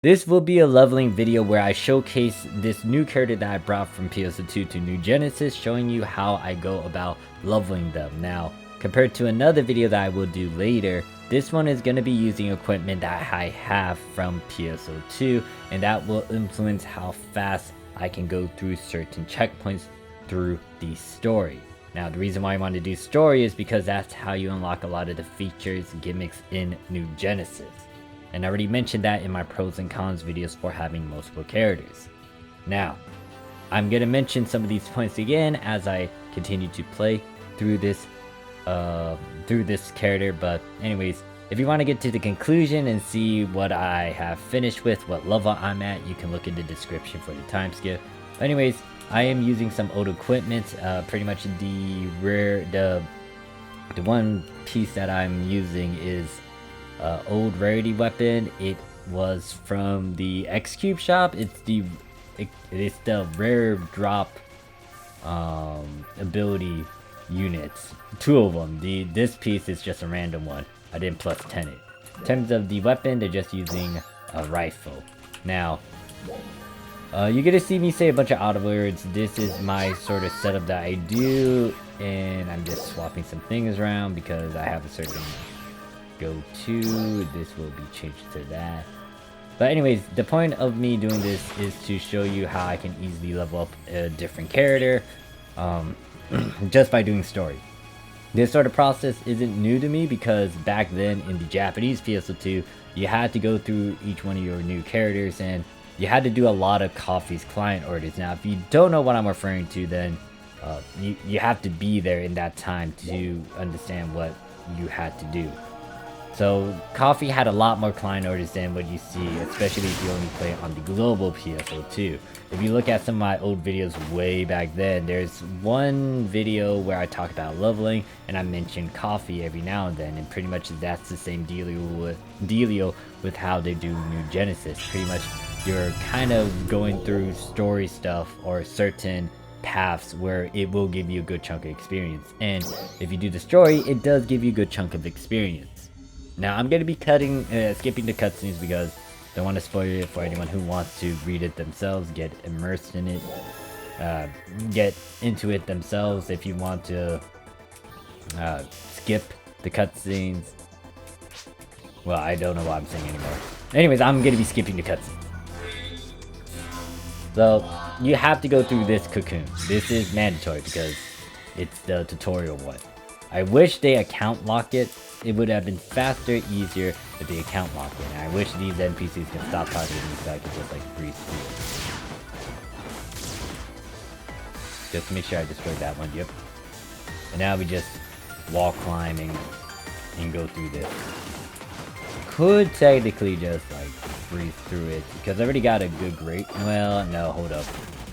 This will be a leveling video where I showcase this new character that I brought from PSO2 to New Genesis, showing you how I go about leveling them. Now, compared to another video that I will do later, this one is going to be using equipment that I have from PSO2, and that will influence how fast I can go through certain checkpoints through the story. Now, the reason why I want to do story is because that's how you unlock a lot of the features, gimmicks in New Genesis. And I already mentioned that in my pros and cons videos for having multiple characters. Now, I'm going to mention some of these points again as I continue to play through this character. But anyways, if you want to get to the conclusion and see what I have finished with, what level I'm at, you can look in the description for the time skip. But anyways, I am using some old equipment. Pretty much the one piece that I'm using is old rarity weapon. It was from the Exp shop. It's the rare drop ability units, 2 of them. This piece is just a random one. I didn't plus 10 it. In terms of the weapon, they're just using a rifle. Now, you're gonna see me say a bunch of odd words. This is my sort of setup that I do, and I'm just swapping some things around because I have a certain go-to. This will be changed to that. But anyways, the point of me doing this is to show you how I can easily level up a different character just by doing story. This sort of process isn't new to me because back then in the Japanese PSO2, you had to go through each one of your new characters and you had to do a lot of Coffee's client orders. Now, if you don't know what I'm referring to, then you have to be there in that time to understand what you had to do. So, Coffee had a lot more client orders than what you see, especially if you only play on the global PSO2. If you look at some of my old videos way back then, there's one video where I talk about leveling, and I mention Coffee every now and then, and pretty much that's the same dealio with how they do New Genesis. Pretty much, you're kind of going through story stuff or certain paths where it will give you a good chunk of experience. And if you do the story, it does give you a good chunk of experience. Now, I'm going to be skipping the cutscenes because I don't want to spoil it for anyone who wants to read it themselves, get immersed in it, get into it themselves. If you want to skip the cutscenes, well, I don't know what I'm saying anymore. Anyways, I'm going to be skipping the cutscenes. So, you have to go through this cocoon. This is mandatory because it's the tutorial one. I wish they account lock it. It would have been faster, easier if they account lock it. And I wish these NPCs can stop talking to me so I could just like breeze through it. Just to make sure I destroyed that one, yep. And now we just wall climbing and go through this. Could technically just like breeze through it because I already got a good grade. Well, no, hold up.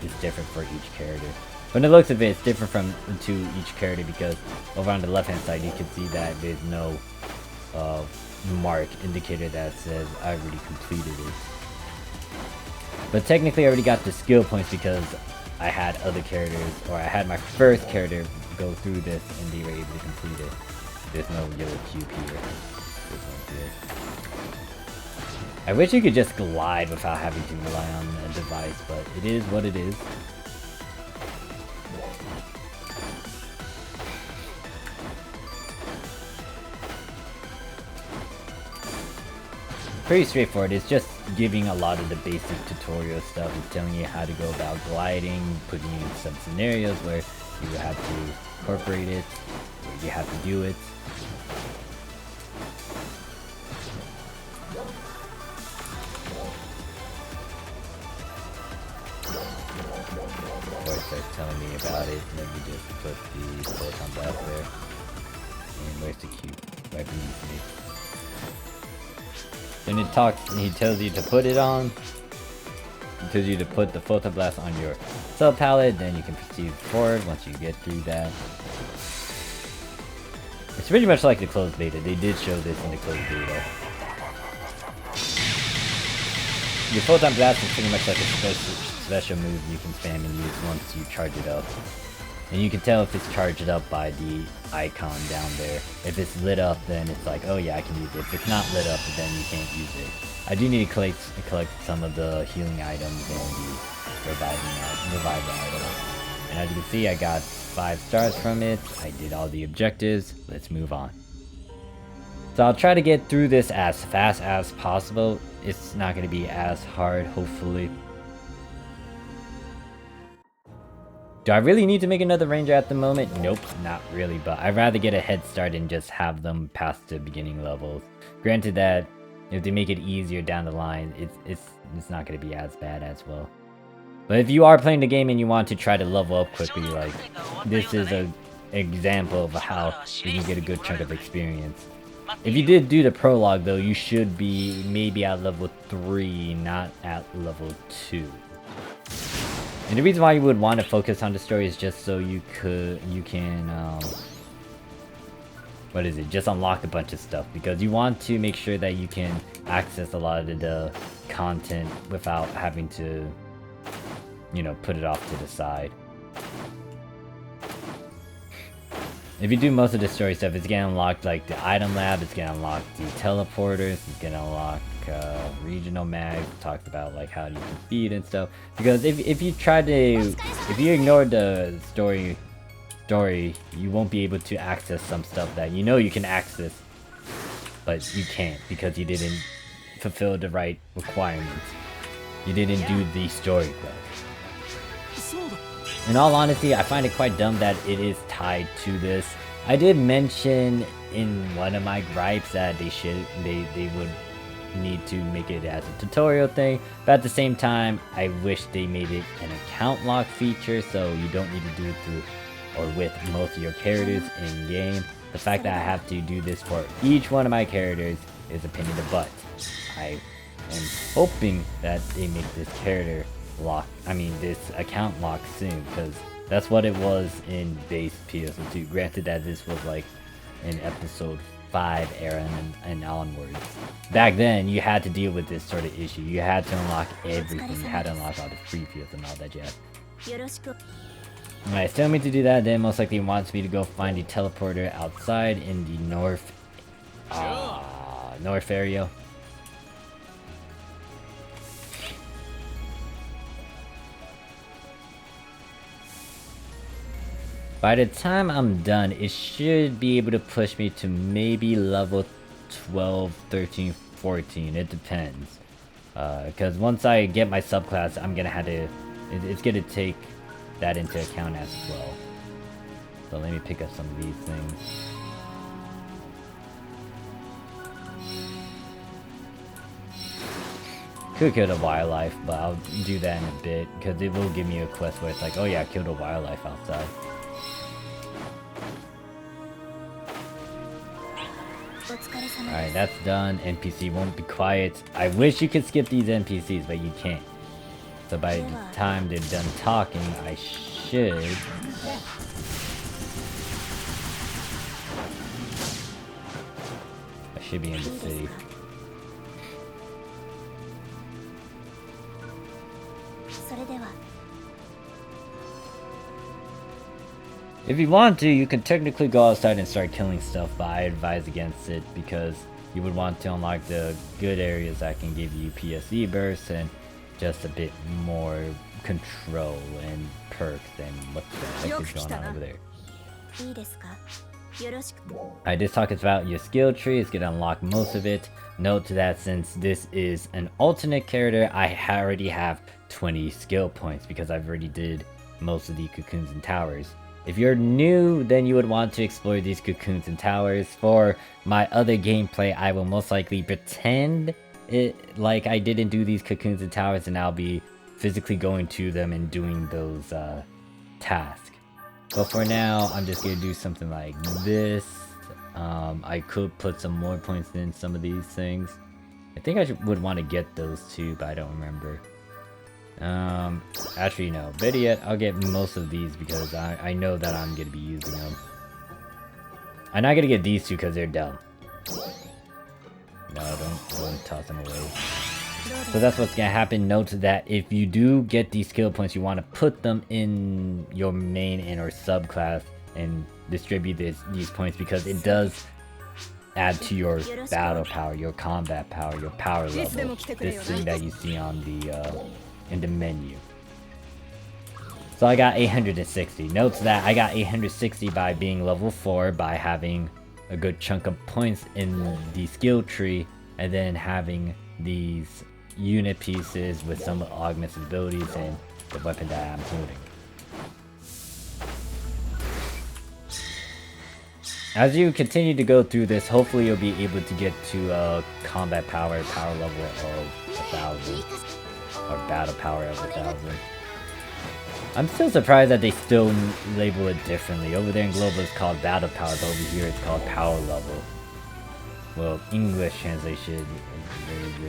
It's different for each character. From the looks of it, it's different to each character because over on the left hand side you can see that there's no mark indicator that says I already completed it. But technically I already got the skill points because I had other characters, or I had my first character go through this and they were able to complete it. There's no yellow cube here. This one's good. I wish you could just glide without having to rely on a device, but it is what it is. Pretty straightforward. It's just giving a lot of the basic tutorial stuff. It's telling you how to go about gliding, putting you in some scenarios where you will have to incorporate it, where you have to do it. Before it starts telling me about it, let me just put the photon blast there. And where's the cube? Right beneath me. Then he tells you to put it on. He tells you to put the photon blast on your sub palette, then you can proceed forward once you get through that. It's pretty much like the closed beta. They did show this in the closed beta. Your photon blast is pretty much like a special move you can spam and use once you charge it up. And you can tell if it's charged up by the icon down there. If it's lit up, then it's like, oh yeah, I can use it. If it's not lit up, then you can't use it. I do need to collect some of the healing items and the revival items. And as you can see, I got 5 stars from it. I did all the objectives. Let's move on. So I'll try to get through this as fast as possible. It's not going to be as hard, hopefully. Do I really need to make another ranger at the moment? Nope, not really, but I'd rather get a head start and just have them past the beginning levels. Granted that if they make it easier down the line, it's not going to be as bad as well. But if you are playing the game and you want to try to level up quickly, like, this is an example of how you can get a good chunk of experience. If you did do the prologue though, you should be maybe at level 3, not at level 2. And the reason why you would want to focus on the story is just so you can just unlock a bunch of stuff, because you want to make sure that you can access a lot of the content without having to, you know, put it off to the side. If you do most of the story stuff, it's gonna unlock like the item lab, it's gonna unlock the teleporters, it's gonna unlock regional mag, talks about like how you can feed and stuff. Because if you ignore the story, you won't be able to access some stuff that you know you can access, but you can't because you didn't fulfill the right requirements. You didn't do the story quest. In all honesty, I find it quite dumb that it is tied to this. I did mention in one of my gripes that they would need to make it as a tutorial thing, but at the same time, I wish they made it an account lock feature so you don't need to do it through or with most of your characters in game. The fact that I have to do this for each one of my characters is a pain in the butt. I am hoping that they make this character lock, this account lock soon, because that's what it was in base PSO2. Granted that this was like in episode 5 era and onwards. Back then, you had to deal with this sort of issue. You had to unlock everything. You had to unlock all the free fields and all that jazz. Alright, still need to do that. Then most likely wants me to go find the teleporter outside in the north area. By the time I'm done, it should be able to push me to maybe level 12, 13, 14. It depends. Because once I get my subclass, I'm gonna have to... It's gonna take that into account as well. So let me pick up some of these things. Could kill the wildlife, but I'll do that in a bit, because it will give me a quest where it's like, oh yeah, kill the wildlife outside. Alright, that's done. NPC won't be quiet. I wish you could skip these NPCs, but you can't. So by the time they're done talking, I should... be in the city. If you want to, you can technically go outside and start killing stuff, but I advise against it because you would want to unlock the good areas that can give you PSE bursts and just a bit more control and perks than what the heck is going on over there. Alright, this talk is about your skill tree. It's gonna unlock most of it. Note that since this is an alternate character, I already have 20 skill points because I've already did most of the cocoons and towers. If you're new, then you would want to explore these cocoons and towers. For my other gameplay, I will most likely pretend it like I didn't do these cocoons and towers, and I'll be physically going to them and doing those tasks. But for now, I'm just gonna do something like this. I could put some more points in some of these things. I think I would want to get those too, but I don't remember. Actually no, better yet, I'll get most of these because I know that I'm gonna be using them. I'm not gonna get these two because they're dumb. No, don't toss them away. So that's what's gonna happen. Note that if you do get these skill points, you want to put them in your main and or subclass and distribute these points, because it does add to your battle power, your combat power, your power level. This thing that you see on the in the menu. So I got 860. Note that I got 860 by being level 4, by having a good chunk of points in the skill tree, and then having these unit pieces with some augmented abilities and the weapon that I'm holding. As you continue to go through this, hopefully you'll be able to get to a combat power level of 1000, or battle power of 1000. I'm still surprised that they still label it differently. Over there in Global it's called battle power, but over here it's called power level. Well, English translation,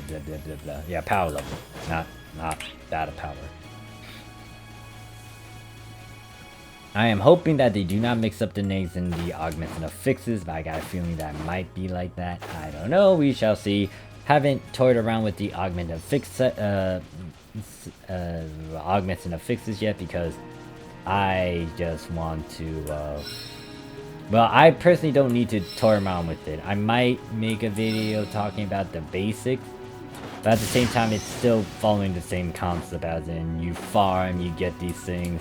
blah, blah, blah, blah. Yeah, power level, not battle power. I am hoping that they do not mix up the names in the augments and affixes, but I got a feeling that might be like that. I don't know, we shall see. Haven't toyed around with the augment affix augments and affixes yet, because I just want to well, I personally don't need to toy around with it. I might make a video talking about the basics, but at the same time it's still following the same concept, as in you farm, you get these things,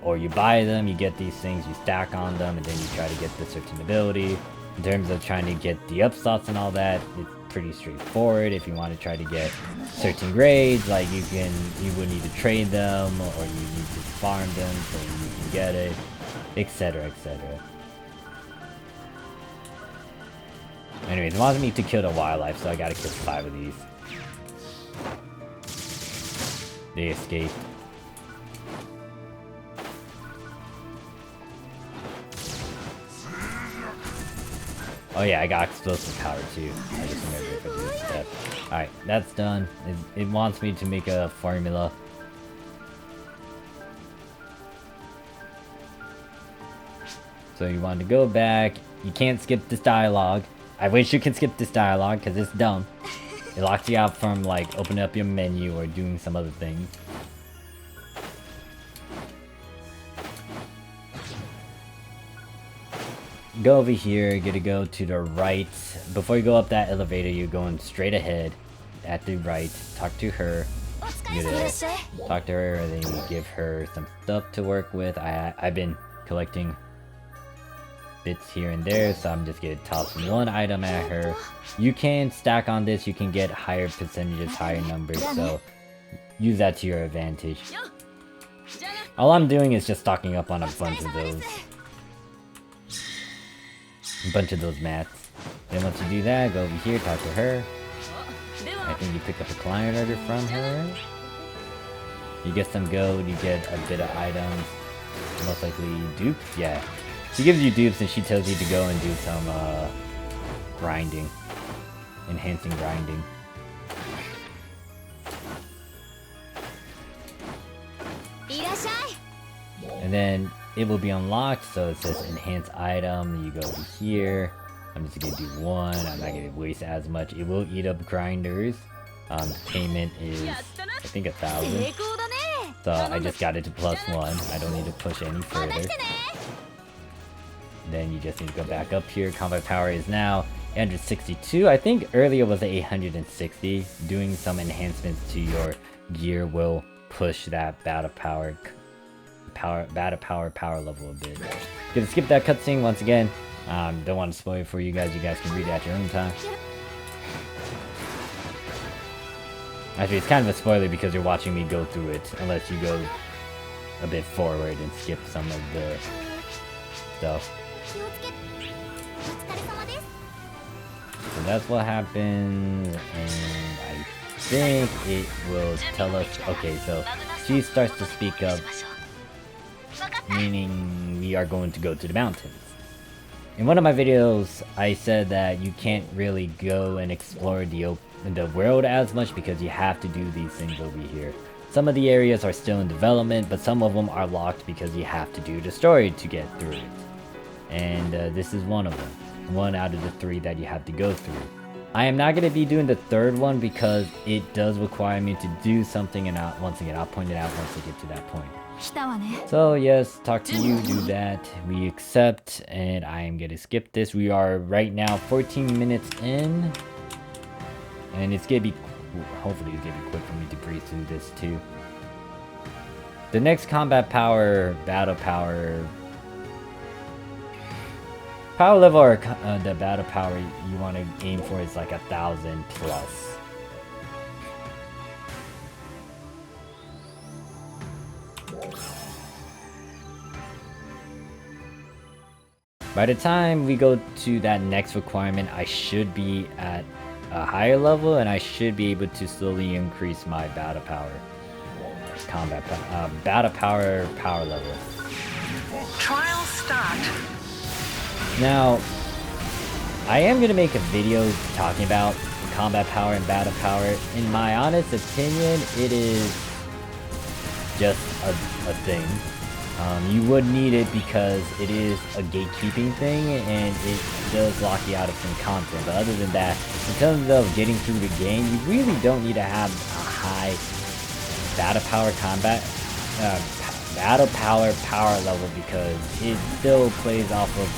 or you buy them, you get these things, you stack on them, and then you try to get the certain ability. In terms of trying to get the upslots and all that, it's pretty straightforward. If you want to try to get certain grades, like you would need to trade them, or you need to farm them so you can get it, etc, etc. Anyways, it wants me to kill the wildlife, so I gotta kill 5 of these. They escaped. Oh yeah, I got explosive power too. I just remembered if I do this step. Alright, that's done. It wants me to make a formula. So you want to go back. You can't skip this dialogue. I wish you could skip this dialogue, because it's dumb. It locks you out from, like, opening up your menu or doing some other things. Go over here, you gotta go to the right. Before you go up that elevator, you're going straight ahead at the right. Talk to her. You gotta talk to her, and then you give her some stuff to work with. I've been collecting bits here and there, so I'm just gonna toss one item at her. You can stack on this, you can get higher percentages, higher numbers, so use that to your advantage. All I'm doing is just stocking up on a bunch of those mats. Then once you do that, go over here, talk to her. I think you pick up a client order from her. You get some gold, you get a bit of items. Most likely dupes? Yeah. She gives you dupes and she tells you to go and do some grinding. Enhancing grinding. And then it will be unlocked, so it says enhance item. You go over here. I'm just gonna do one. I'm not gonna waste as much. It will eat up grinders. Payment is, I think, 1,000. So I just got it to +1. I don't need to push any further. Then you just need to go back up here. Combat power is now 862. I think earlier was 860. Doing some enhancements to your gear will push that battle power level a bit. Gonna skip that cutscene once again. Don't want to spoil it for you guys. You guys can read it at your own time. Actually, it's kind of a spoiler because you're watching me go through it, unless you go a bit forward and skip some of the stuff. So that's what happens, and I think it will tell us. Okay, so she starts to speak up, meaning we are going to go to the mountains. In one of my videos, I said that you can't really go and explore the world as much because you have to do these things over here. Some of the areas are still in development, but some of them are locked because you have to do the story to get through it. And this is one of them. One out of the 3 that you have to go through. I am not going to be doing the third one because it does require me to do something, and once again, I'll point it out once I get to that point. So yes, talk to you, do that, we accept, and I am going to skip this. We are right now 14 minutes in, and it's going to be, hopefully it's going to be quick for me to breeze through this too. The next combat power, battle power level, or the battle power you want to aim for is like 1,000 plus. By the time we go to that next requirement, I should be at a higher level, and I should be able to slowly increase my battle power. Battle power level. Trial start. Now, I am going to make a video talking about combat power and battle power. In my honest opinion, it is just a thing. You would need it because it is a gatekeeping thing, and it does lock you out of some content. But other than that, in terms of getting through the game, you really don't need to have a high battle power power level, because it still plays off of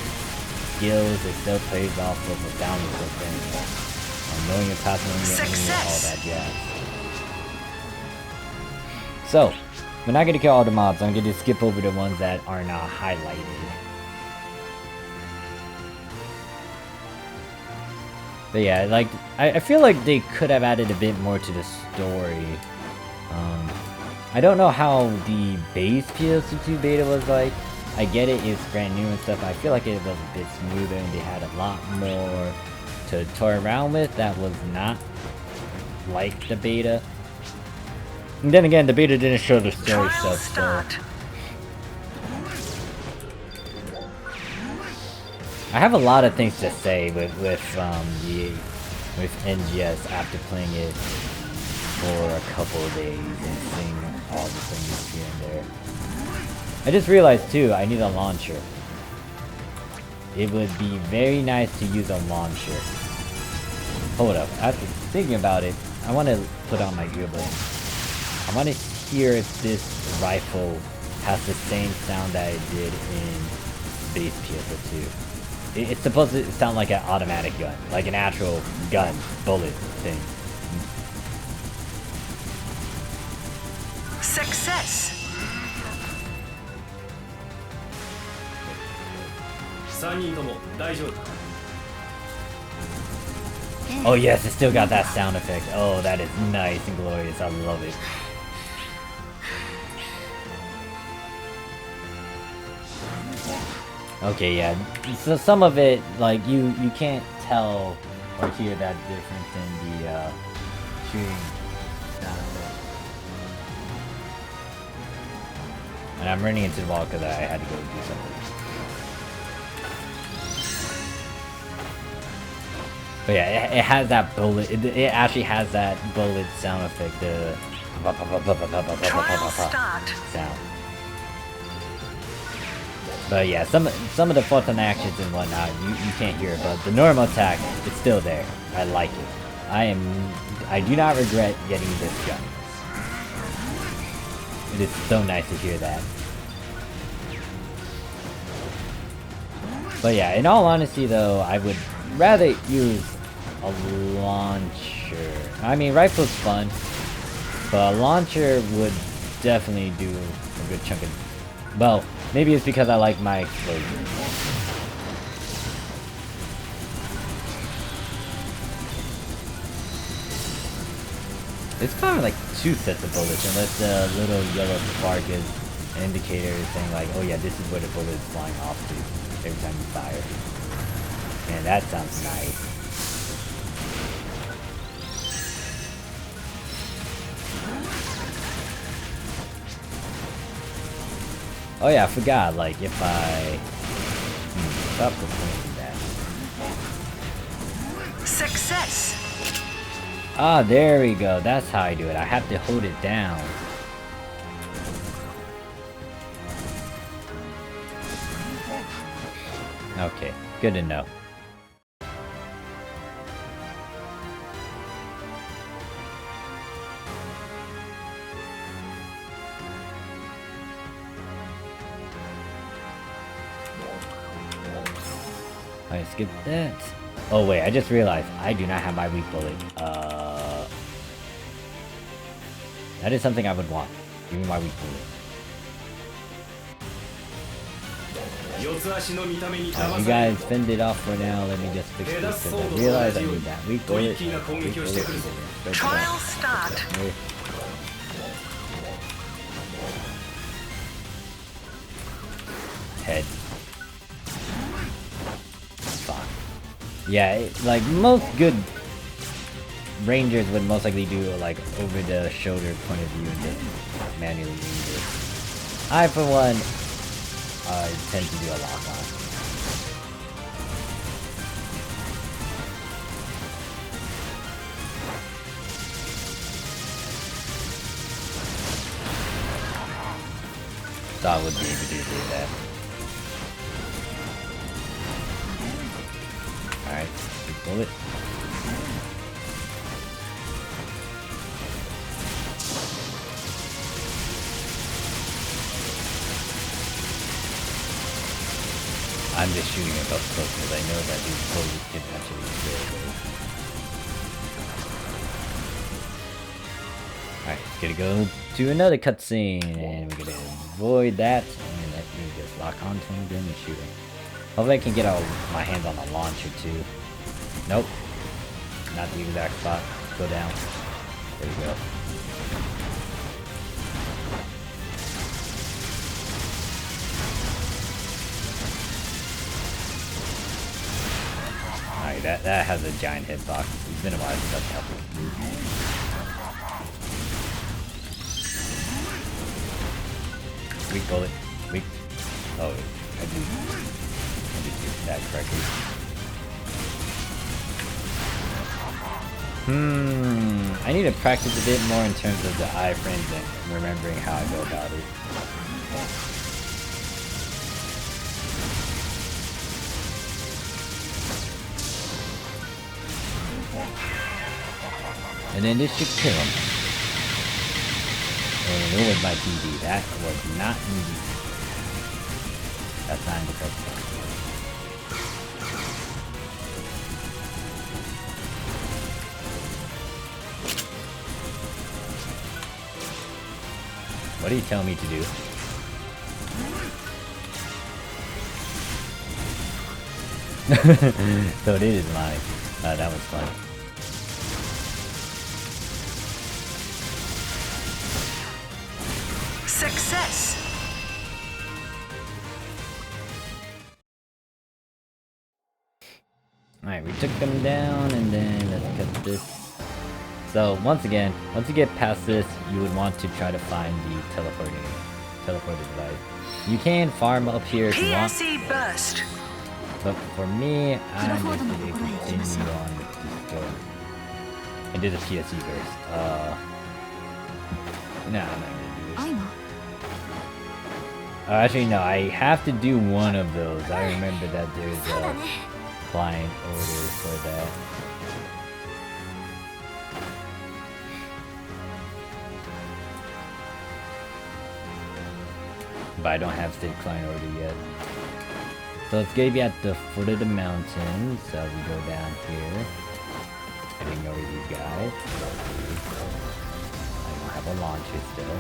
skills, it still plays off of a balance of things. Knowing your path, knowing your enemy, all that jazz. So, we're not going to kill all the mobs. I'm going to skip over the ones that are not highlighted. But yeah, like, I feel like they could have added a bit more to the story. I don't know how the base PSO2 beta was like. I get it, it's brand new and stuff. I feel like it was a bit smoother, and they had a lot more to toy around with that was not like the beta. And then again, the beta didn't show the story stuff, so I have a lot of things to say with NGS after playing it for a couple of days and seeing all the things here and there. I just realized too, I need a launcher. It would be very nice to use a launcher. Hold up, after thinking about it, I want to put on my earbuds. I want to hear if this rifle has the same sound that it did in base PSO2. It's supposed to sound like an automatic gun, like an actual gun, bullet thing. Success! Oh yes, it still got that sound effect. Oh, that is nice and glorious. I love it. Okay, yeah. So some of it, like, you can't tell or hear that difference in the shooting sound. And I'm running into the wall because I had to go do something. But yeah, it has that bullet. It actually has that bullet sound effect. The sound. But yeah, some of the photon actions and whatnot, you can't hear it. But the normal attack, it's still there. I like it. I do not regret getting this gun. It is so nice to hear that. But yeah, in all honesty though, I would rather use a launcher. I mean, rifle's fun, but a launcher would definitely do a good chunk of... Well, maybe it's because I like my explosion. It's kind of like two sets of bullets, unless the little yellow spark is an indicator saying like, oh yeah, this is where the bullet is flying off to every time you fire. Man, that sounds nice. Oh yeah, I forgot, like, if I... stop complaining that. Success! Ah, there we go. That's how I do it. I have to hold it down. Okay, good to know. Alright, skip that. Oh wait, I just realized I do not have my weak bullet. That is something I would want. Give me my weak bullet. Alright, you guys fend it off for now. Let me just fix this because I realize I need that weak bullet. Trial start. Head. Fuck. Yeah, like most good rangers would most likely do like over the shoulder point of view and just manually aim it. I for one tend to do a lock on. Thought would be able to do that. Alright, bullet. I'm just shooting it up close because I know that these bullets can actually kill. Alright, gonna go to another cutscene, and we're gonna avoid that, and let me just lock onto him again and shoot him. Hopefully I can get my hands on the launcher too. Nope. Not the exact spot. Go down. There we go. Alright, that has a giant hitbox. It's been a while since I've helped it. Weak bullet. Weak. Oh, I did that correctly. I need to practice a bit more in terms of the iframes and remembering how I go about it. And then this should kill him. And it was my PB. That was not easy. That's not in the correct spot. What are you telling me to do? So it is mine. That was fun. Success. Alright, we took them down, and then let's cut this. So once again, once you get past this, you would want to try to find the teleporter device. You can farm up here if you want. PSE burst. But for me, I'm just going to continue on with this door. I did a PSE burst. No, I'm not gonna do this. Actually, no, I have to do one of those. I remember that there's a client order for that. But I don't have state client order yet. So it's gonna be at the foot of the mountain, so we go down here. Heading over these guys. I don't have a launcher still.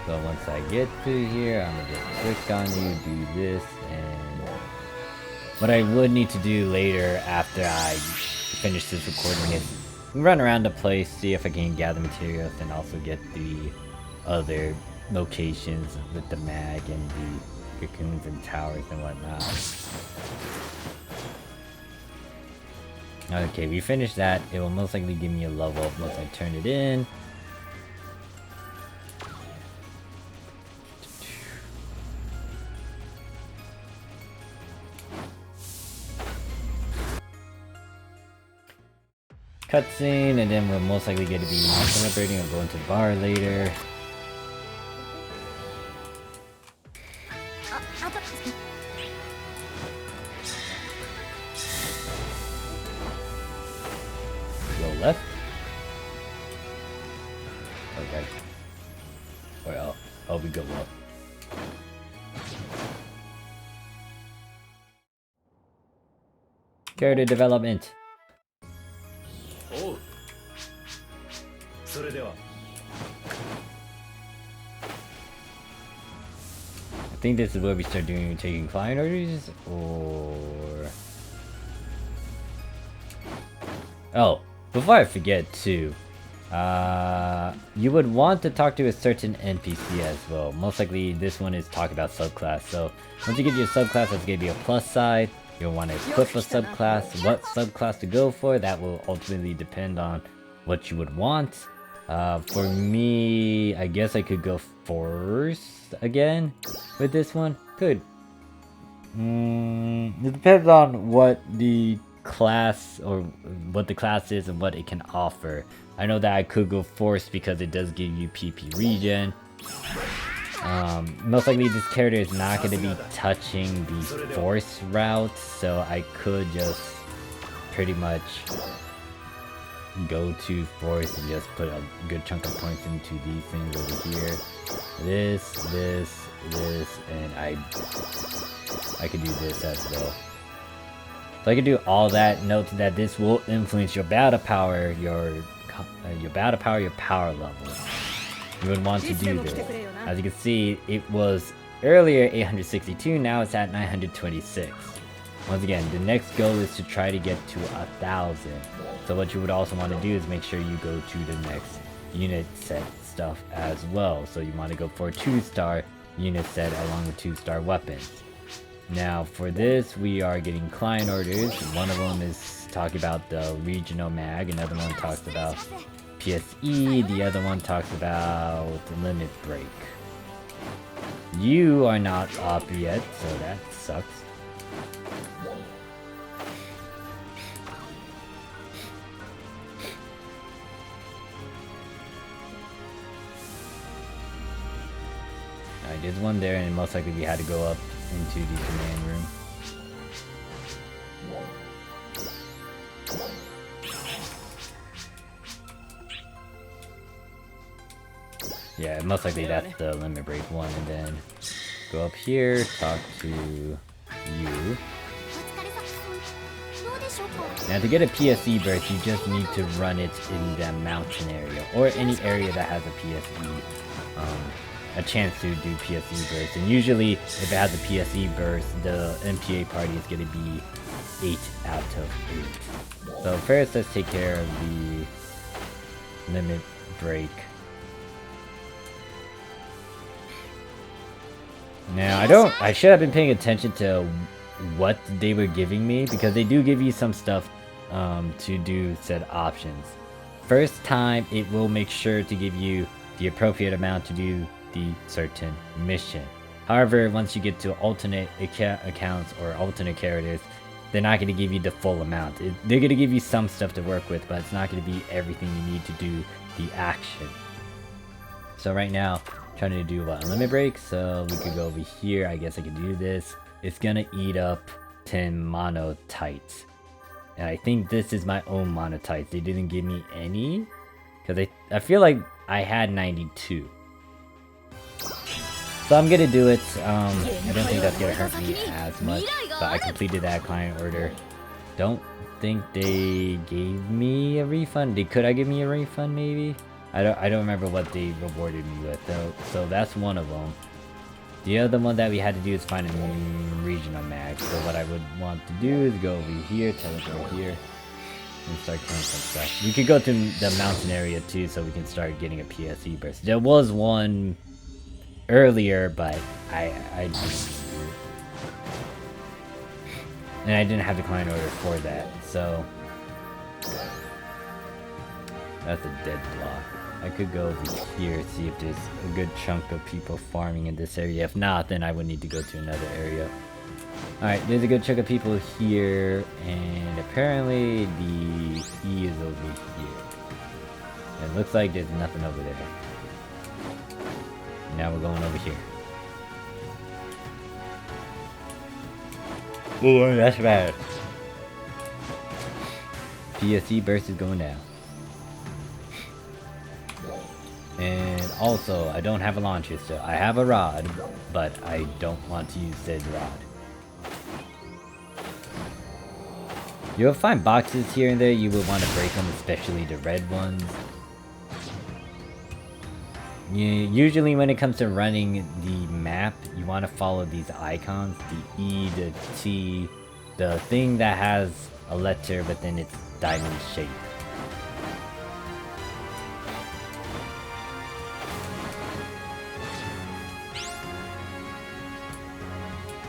So once I get through here, I'm gonna just click on you, do this, and what I would need to do later after I finish this recording is run around the place, see if I can gather materials, and also get the other locations with the mag and the cocoons and towers and whatnot. Okay, we finished that. It will most likely give me a level up once I turn it in. Cutscene, and then we're most likely going to be celebrating or going to the bar later. Go left. Okay. Well, we go up. Character development. Oh. それでは I think this is where we start taking client orders, or... Oh, before I forget too, you would want to talk to a certain NPC as well. Most likely this one is talk about subclass, so once you get your subclass, that's going to be a plus side. You'll want to equip a subclass. What subclass to go for, that will ultimately depend on what you would want. For me, I guess I could go Force again with this one. Could. It depends on what the class or what the class is and what it can offer. I know that I could go Force because it does give you PP regen. Most likely this character is not going to be touching the Force route, so I could just pretty much go to Force and just put a good chunk of points into these things over here. This, and I could do this as well. So I could do all that. Note that this will influence your battle power, your power level. You would want to do this. As you can see, it was earlier 862, now it's at 926. Once again, the next goal is to try to get to 1,000. So what you would also want to do is make sure you go to the next unit set stuff as well. So you want to go for a 2-star unit set along with 2-star weapons. Now for this, we are getting client orders. One of them is talking about the regional mag, another one talks about PSE, the other one talks about limit break. You are not up yet, so that sucks. Alright, there's one there, and most likely we had to go up into the command room. Yeah, most likely that's the limit break one, and then go up here, talk to you. Now to get a PSE burst, you just need to run it in the mountain area, or any area that has a PSE, a chance to do PSE burst. And usually, if it has a PSE burst, the MPA party is going to be 8 out of 8. So first, let's take care of the limit break. Now, I should have been paying attention to what they were giving me, because they do give you some stuff to do said options. First time, it will make sure to give you the appropriate amount to do the certain mission. However, once you get to alternate accounts or alternate characters, they're not going to give you the full amount. They're going to give you some stuff to work with, but it's not going to be everything you need to do the action. So right now, trying to do a limit break, so we could go over here. I guess I could do this. It's gonna eat up 10 monotites, and I think this is my own monotites. They didn't give me any, because I feel like I had 92. So I'm gonna do it. I don't think that's gonna hurt me as much, but I completed that client order. Don't think they gave me a refund. Could I give me a refund maybe? I don't remember what they rewarded me with though. So that's one of them. The other one that we had to do is find a regional mag. So what I would want to do is go over here, teleport here, and start killing some stuff. We could go to the mountain area too, so we can start getting a PSE burst. There was one earlier, but I didn't have the client order for that. So that's a dead block. I could go over here, see if there's a good chunk of people farming in this area. If not, then I would need to go to another area. Alright, there's a good chunk of people here, and apparently the E is over here. It looks like there's nothing over there. Now we're going over here. Oh, that's bad. PSE burst is going down. And also, I don't have a launcher still. I have a rod, but I don't want to use said rod. You'll find boxes here and there. You would want to break them, especially the red ones. Usually when it comes to running the map, you want to follow these icons. The E, the T, the thing that has a letter but then it's diamond shape.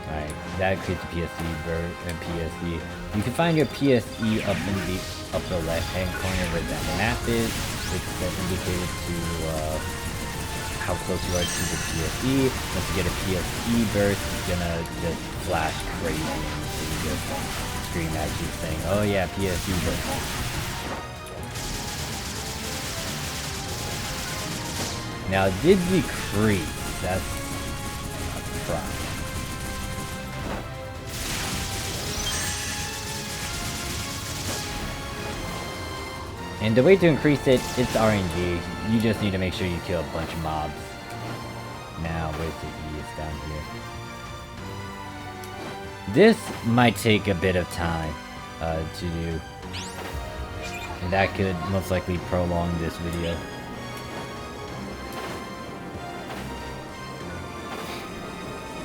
Alright, that creates a PSE and PSE. You can find your PSE up in the upper left hand corner where that map is. It's indicated to how close you are to the PSE. Once you get a PSE burst, it's gonna just flash crazy and you just scream at you saying, oh yeah, PSE burst. Now it did decrease, that's a problem. And the way to increase it, it's RNG. You just need to make sure you kill a bunch of mobs. Now, where's the E? It's down here. This might take a bit of time to do. And that could most likely prolong this video.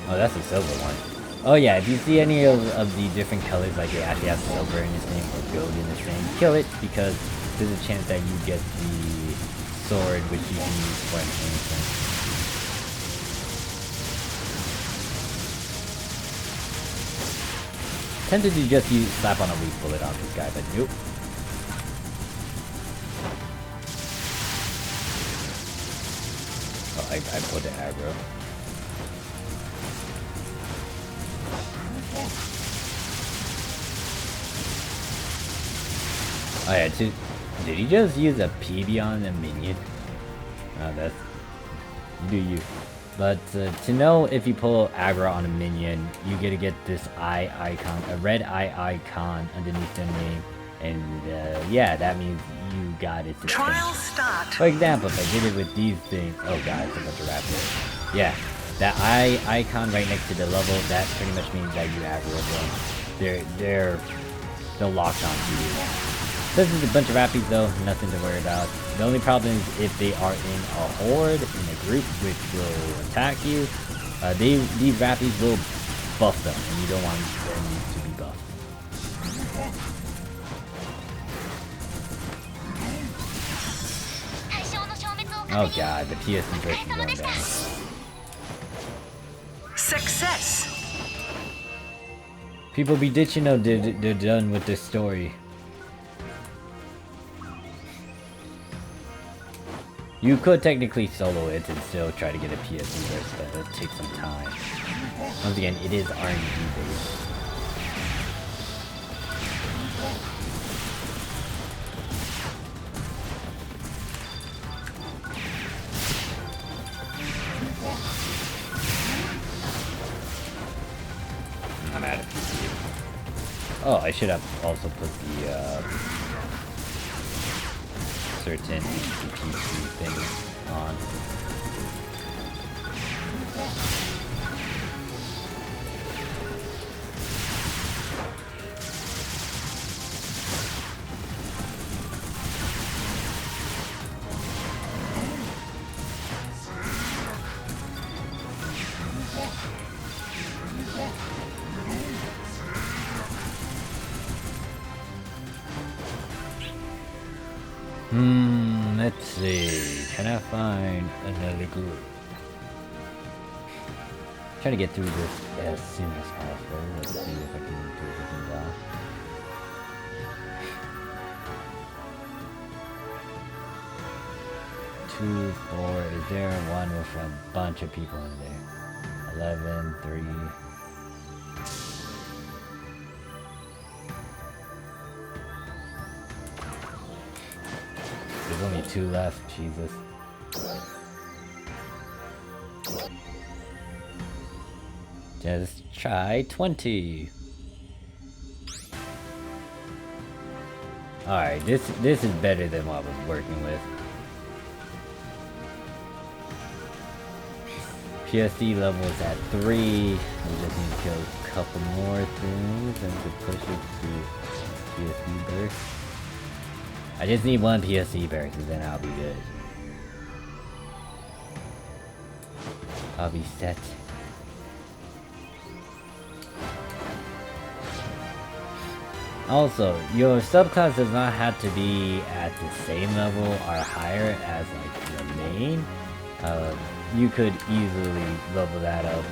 Oh, that's a silver one. Oh yeah, if you see any of the different colors, like it actually has silver in its name or gold in its name, kill it, because there's a chance that you get the sword which you can use for enhancement. Tempted to just slap on a weak bullet on this guy, but nope. Oh, I pulled the aggro. Oh yeah, did he just use a PB on a minion? Oh, that's... do you. But to know if you pull aggro on a minion, you get to get this eye icon, a red eye icon underneath their name. And yeah, that means you got its attention. Trial start. For example, if I did it with these things... oh god, it's a bunch of raptors. Yeah, that eye icon right next to the level, that pretty much means that you aggro them. They're locked onto you. This is a bunch of rappies though, nothing to worry about. The only problem is if they are in a horde, in a group, which will attack you, these rappies will buff them, and you don't want them to be buffed. Oh god, the PSE burst is going down. Success. People be ditching though, they're done with this story. You could technically solo it and still try to get a PSE burst, but it'll take some time. Once again, it is RNG based. I'm out of PSE. Oh, I should have also put the certain PC thing on. Let's see. Can I find another group? Trying to get through this as soon as possible. Let's see if I can do everything well. Two, four. Is there one with a bunch of people in there? 11, 3. There's only 2 left, Jesus. Just try 20. Alright, this is better than what I was working with. PSE level is at 3. We just need to kill a couple more things and to push it to PSE burst. I just need one PSE burst and then I'll be good. I'll be set. Also, your subclass does not have to be at the same level or higher as like your main. You could easily level that up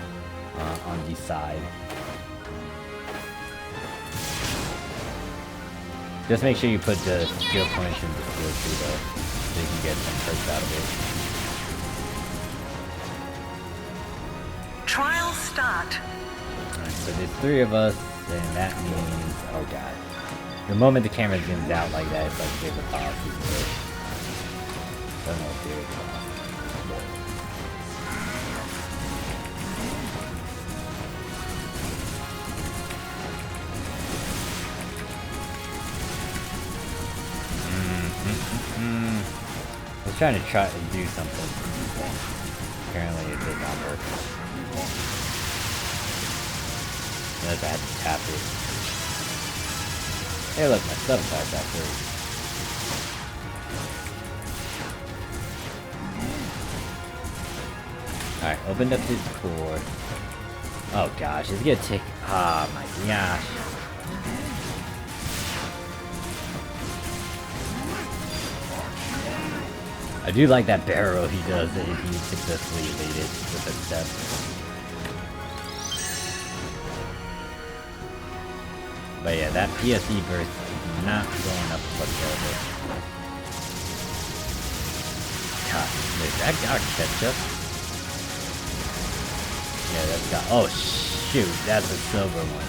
on the side. Just make sure you put the skill points in the skill tree though, so you can get some perks out of it. Trial start. Alright, so there's 3 of us, and that means, oh god. The moment the camera zooms out like that, it's like there's a boss. Don't know if there's a boss. I was trying to do something. Apparently it did not work. Unless I had to tap it. Hey look, my subclass got through. Alright, opened up his core. Oh gosh, it's gonna take... Oh my gosh. I do like that barrel he does if he successfully evaded with a step. But yeah, that PSE burst is not going up whatsoever. God, wait, that got ketchup? Yeah, that's got... Oh shoot, that's a silver one.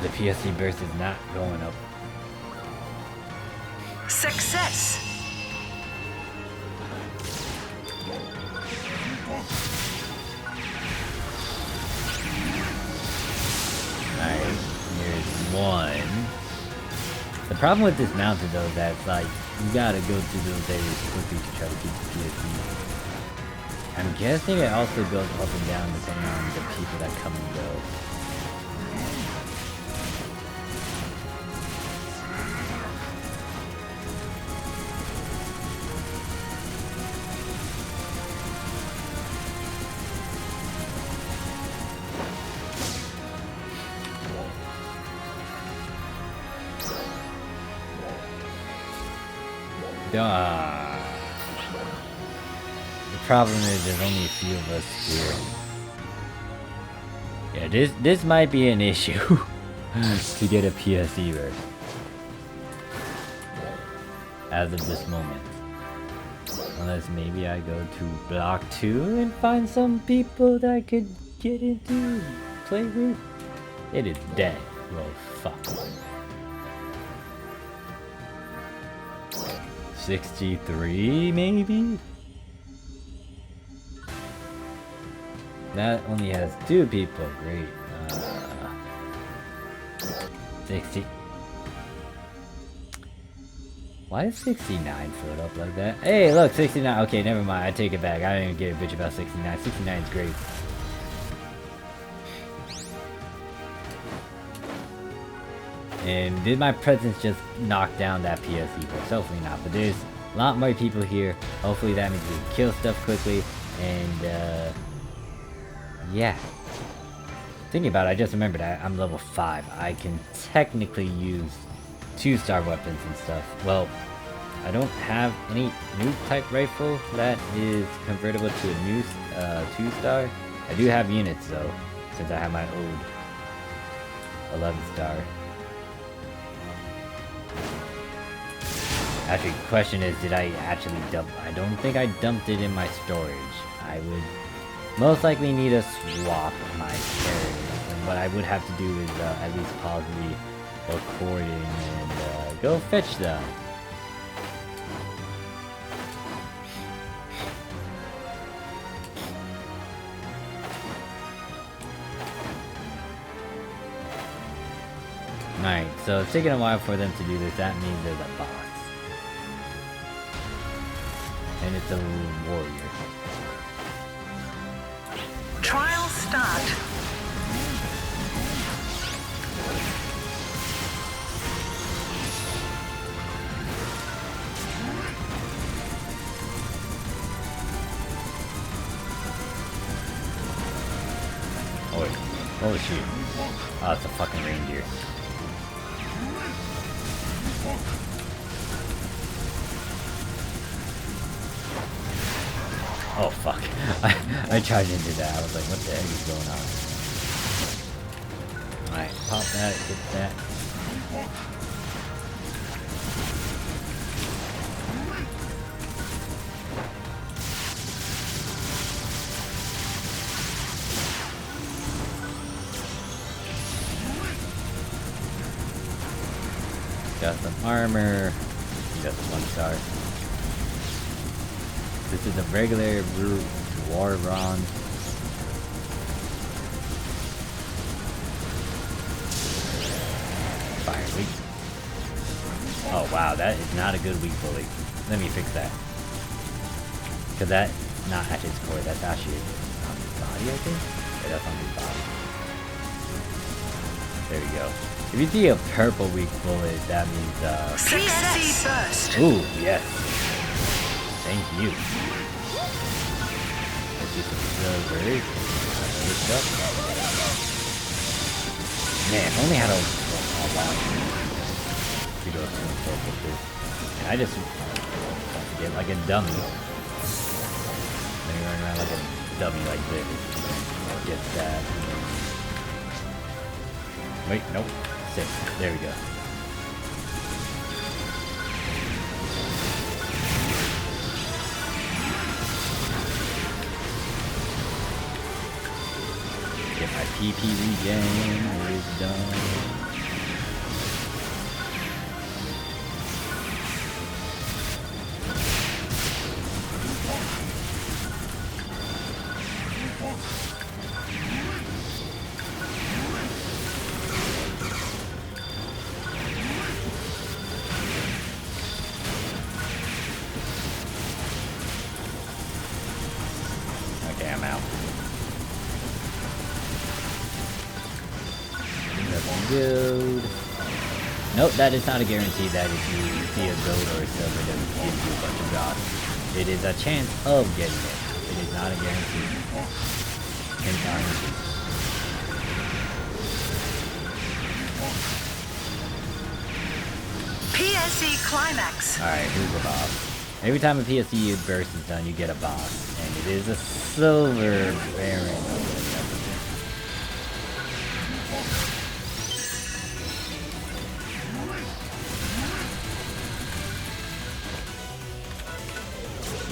The PSE burst is not going up. Success. Alright, here's one. The problem with this mountain though is that it's like, you gotta go through those areas quickly to try to keep the PSE. I'm guessing it also goes up and down depending on the people that come and go. The problem is there's only a few of us here. Yeah, this might be an issue to get a PSE verse as of this moment. Unless maybe I go to block 2 and find some people that I could get into play with. It is dead. Well, fuck. 63 maybe? That only has 2 people, great. 60. Why is 69 float up like that? Hey look, 69, okay never mind, I take it back, I don't even give a bitch about 69, 69 is great. And did my presence just knock down that PSE burst? Hopefully not, but there's a lot more people here. Hopefully that means we can kill stuff quickly. And, yeah. Thinking about it, I just remembered I'm level 5. I can technically use 2-star weapons and stuff. Well, I don't have any nuke type rifle that is convertible to a new 2-star. I do have units though, since I have my old 11-star. Actually, the question is, did I actually dump? I don't think I dumped it in my storage. I would most likely need to swap my carriers. And what I would have to do is at least pause the recording and go fetch them. Alright, so it's taking a while for them to do this. That means there's a boss. And it's a warrior. Trial start. Oh shoot. Oh, it's a fucking reindeer. Oh fuck. I charged into that. I was like, what the heck is going on? Alright, pop that, get that. Got some armor. Got some 1 star. This is a regular root war bronze. Fire weak. Oh wow, that is not a good weak bully. Let me fix that. Cause that's not at his core, that's actually on his body, I think? Yeah, that's on his body. There we go. If you see a purple weak bullet, that means Success burst. ooh, yes. Thank you. Let's do some silver. Stuff. Man, if only had a wow. To go through with this. And I just get like a dummy. Then you run around like a dummy like this. Get that. Wait, nope. 6. There we go. Get my PP regen. It is done. Okay, I'm out. Nothing good. Nope, that is not a guarantee that if you see a gold or a silver that gives you a bunch of drops. It is a chance of getting it. It is not a guarantee. Can guarantee. PSE climax. Alright, here's the boss. Every time a PSE burst is done, you get a boss. And it is a silver baron.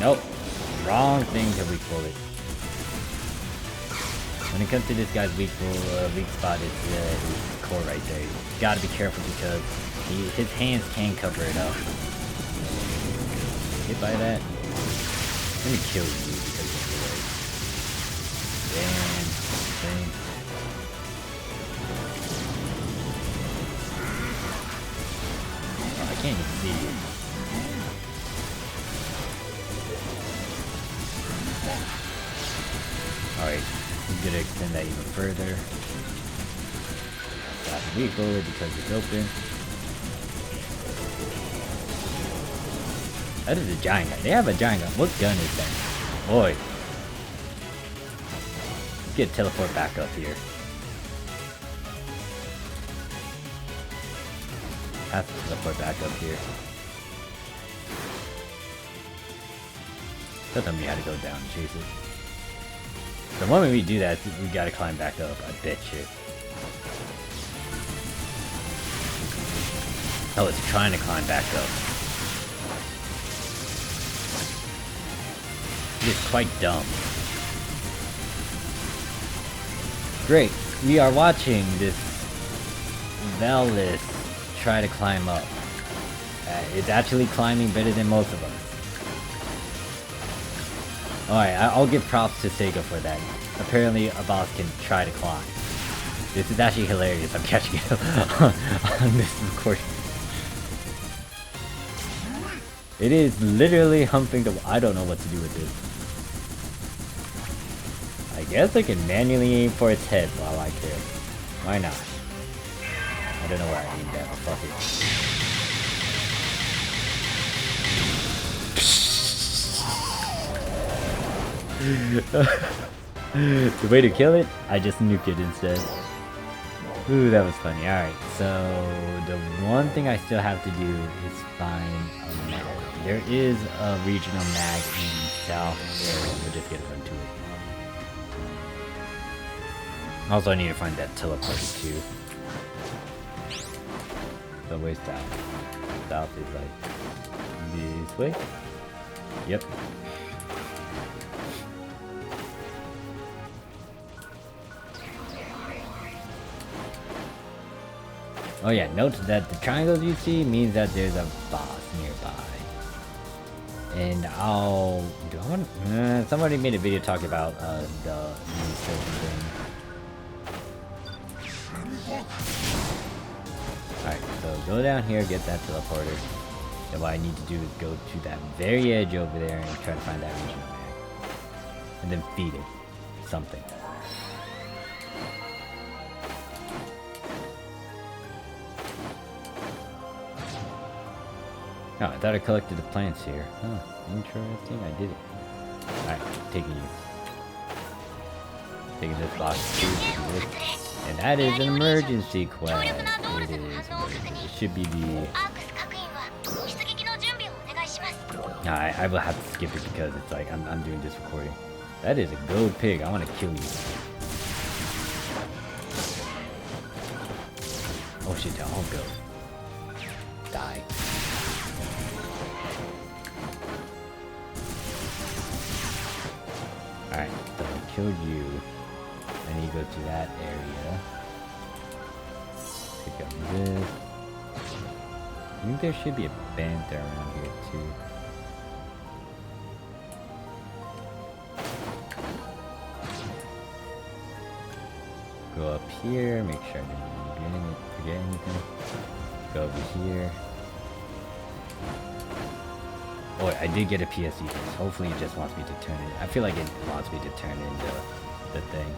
Nope. Wrong thing to weak bullet. When it comes to this guy's weak spot, it's his core right there. You gotta be careful because his hands can cover it up. Hit by that. Let me kill you because of the way. Damn. Thing. Oh, I can't even see you. Alright, I'm gonna extend that even further. Got the weak bullet because it's open. That is a giant gun. They have a giant gun. What gun is that? Boy. Let's get teleport back up here. Have to teleport back up here. Don't tell me how to go down and chase it. The moment we do that, we gotta climb back up. I bet you. Oh, it's trying to climb back up. It is quite dumb. Great. We are watching this Valis try to climb up. It's actually climbing better than most of us. Alright, I'll give props to SEGA for that. Apparently a boss can try to climb. This is actually hilarious. I'm catching it on this recording. It is literally humping the... I don't know what to do with this. I guess I can manually aim for its head while I care. Why not? I don't know why I aimed that, but fuck it. The way to kill it, I just nuke it instead. Ooh, that was funny. Alright, so the one thing I still have to do is find a mag. There is a regional mag in the south area. We'll just get run to it. Also, I need to find that teleporter too. So where's south? South is like this way? Yep. Oh yeah, note that the triangles you see means that there's a boss nearby. And I'll... do I want... somebody made a video talking about the new certain thing. Alright, so go down here, get that teleporter. And what I need to do is go to that very edge over there and try to find that regional mag. And then feed it something. Oh, I thought I collected the plants here. Huh, interesting, I did it. Alright, taking you. Taking this box too, and that is an emergency quest. It is emergency. It should be the... I will have to skip it because it's like, I'm doing this recording. That is a gold pig, I want to kill you. Oh shit, don't go. Die. Alright, so I killed you. I need to go to that area. Pick up this. I think there should be a Bantha around here too. Go up here, make sure I didn't forget anything. Go over here. Oh, I did get a PSE. Hopefully it just wants me to turn it. I feel like it wants me to turn into the thing.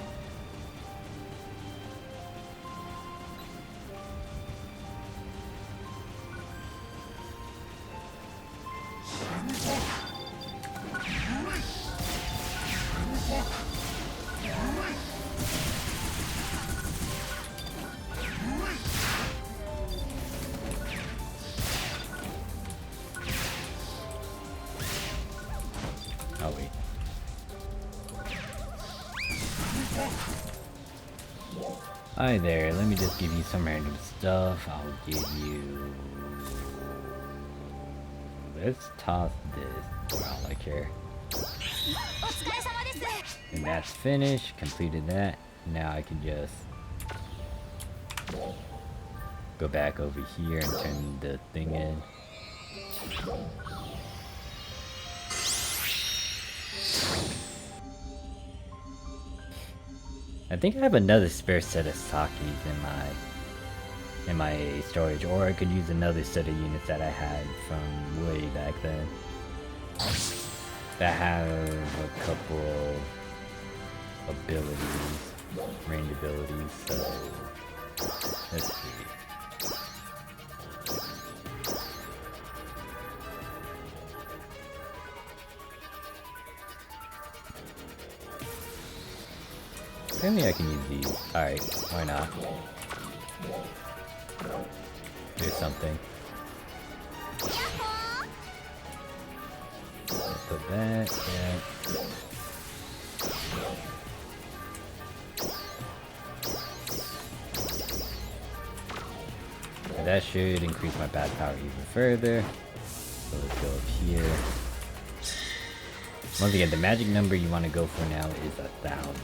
Oh wait. Hi there, let me just give you some random stuff. I'll give you... let's toss this for all I care. And that's finished, completed that. Now I can just go back over here and turn the thing in. I think I have another spare set of sakis in my storage, or I could use another set of units that I had from way back then that have a couple abilities, range abilities. So let's see. Apparently I can use these. Alright, why not? Here's something. Put that, yeah. And that should increase my bat power even further. So let's go up here. Once again, the magic number you want to go for now is 1,000.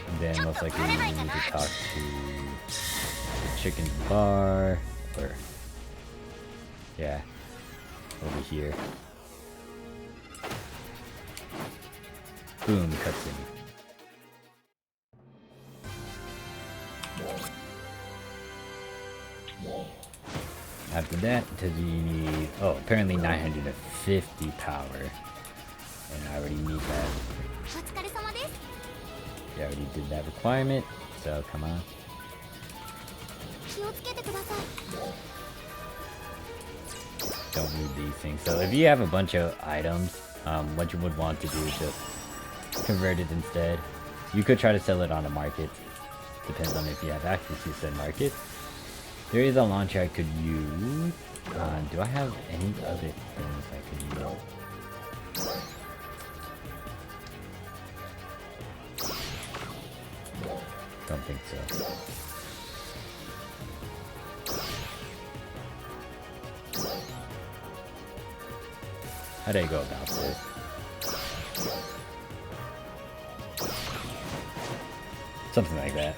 And then most likely we need to talk to the chicken's bar, or yeah, over here. Boom, cutscene. After that because you need, oh, apparently 950 power. And I already need that. You already did that requirement, so come on. Don't need these things. So if you have a bunch of items, what you would want to do is just convert it instead. You could try to sell it on a market. Depends on if you have access to said market. There is a launcher I could use. Do I have any other things I could use? Don't think so. How do I go about this? Something like that.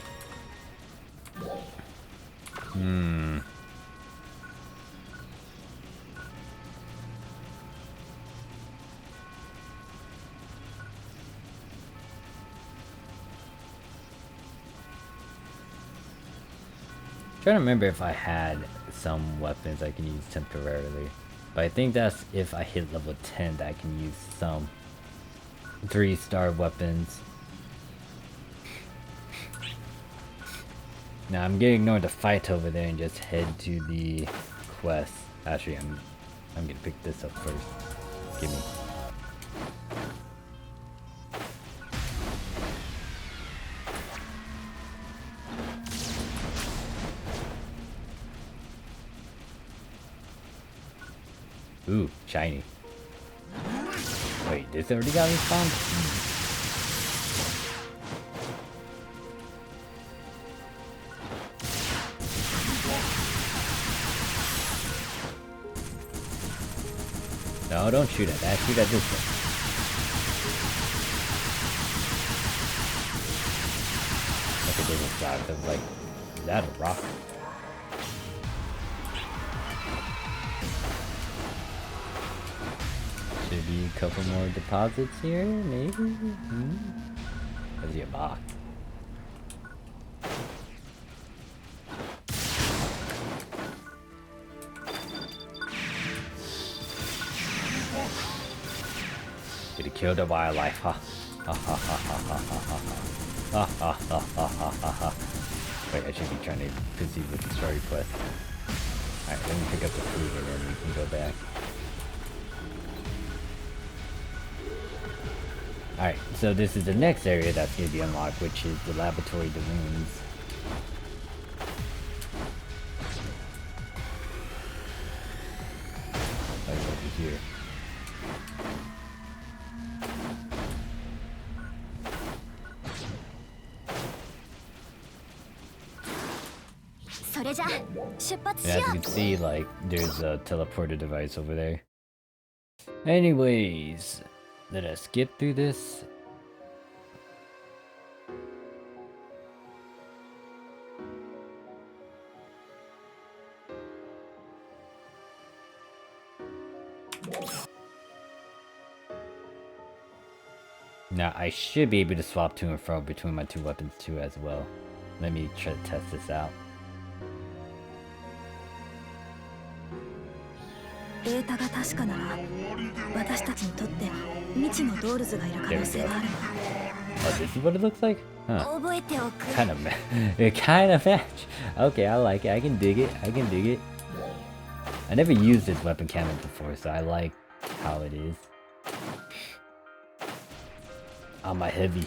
Trying to remember if I had some weapons I can use temporarily, but I think that's if I hit level 10 that I can use some 3-star weapons. Now I'm gonna ignore the fight over there and just head to the quest. Actually, I'm gonna pick this up first. Give me. Ooh, shiny. Wait, this already got respawned? No, don't shoot at that. Shoot at this one. Look at this side. I was like, is that a rock? Should be a couple more deposits here, maybe? Let's see a box. Gonna kill the wildlife, huh? Ha ha ha ha ha ha ha ha ha ha ha ha ha. Wait, I should be trying to proceed with the story quest. Alright, let me pick up the food and then we can go back. Alright, so this is the next area that's going to be unlocked, which is the laboratory balloons. Right over here. And as you can see, like, there's a teleporter device over there. Anyways, let us skip through this. Now, I should be able to swap to and fro between my two weapons too as well. Let me try to test this out. There we go. Oh, this is what it looks like? Huh. Kind of it kind of match. Okay, I like it. I can dig it. I can dig it. I never used this weapon cannon before, so I like how it is. On my heavy.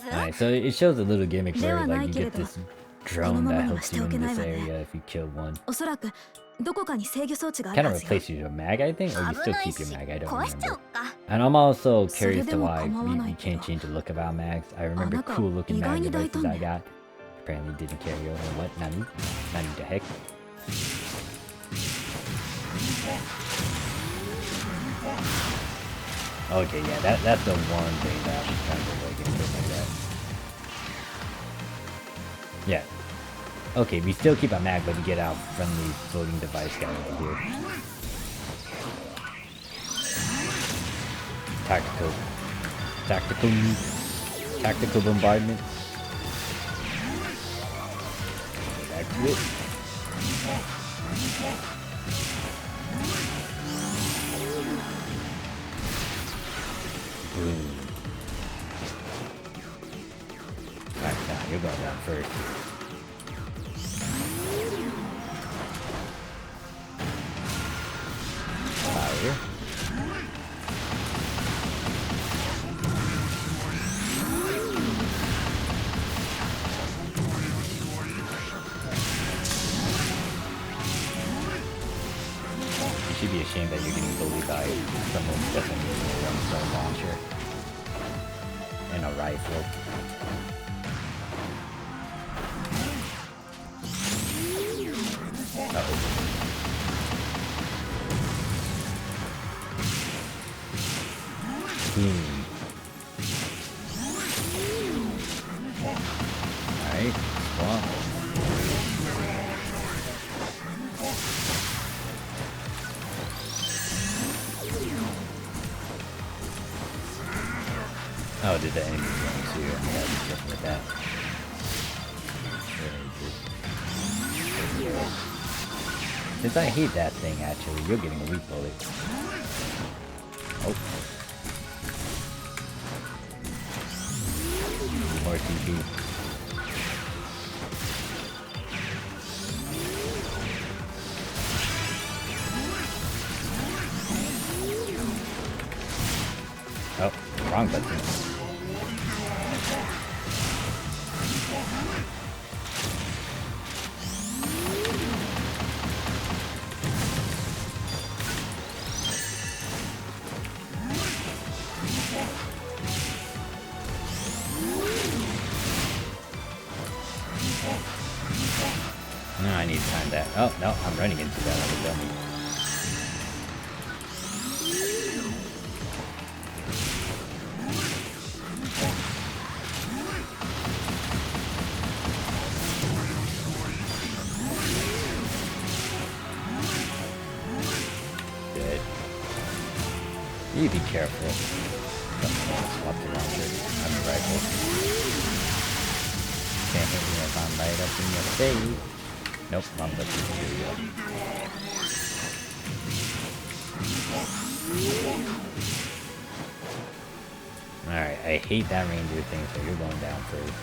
Alright, so it shows a little gimmick where like you get this drone that helps you in this area if you kill one. Kind of replaces your mag, I think, or you still keep your mag, I don't remember. And I'm also curious to why we can't change the look of our mags. I remember cool looking mag devices I got. Apparently didn't carry over. What? Nani? Nani the heck? Okay, yeah, that's the one thing that I was trying to avoid getting hit like that. Yeah. Okay, we still keep our mag, but we get our friendly floating device guy over here. Tactical bombardment. Boom. Alright, nah, you're going down first. Fire. You should be ashamed that you're getting bullied by someone who doesn't even know one-star launcher and a rifle. Uh-oh. Alright, swamp. Oh, did the enemy go too? I gotta be careful with that. Since I hate that thing, actually, you're getting a weak bullet. Oh. More TP. Oh, wrong button. No, I need to find that. Oh, no, I'm running into that other dummy. Good. You be careful. Swap the launcher. I'm a rifle. Can't hit me if I'm right up in your face. Nope, wrong button. Here we go. Alright, I hate that reindeer thing, so you're going down first.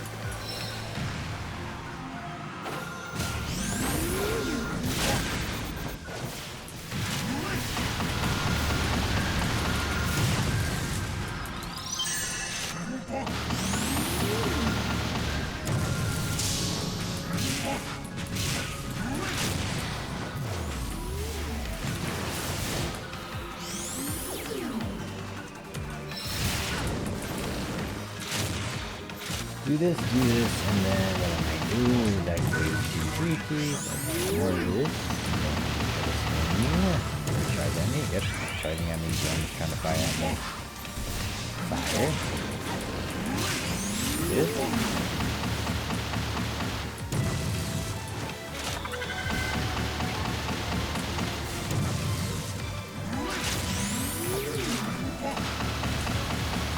Do this, and then what I might do is actually do 3 keys, more of this. Charge at me, yep, charging at me, guns trying to fire at me. Fire. This.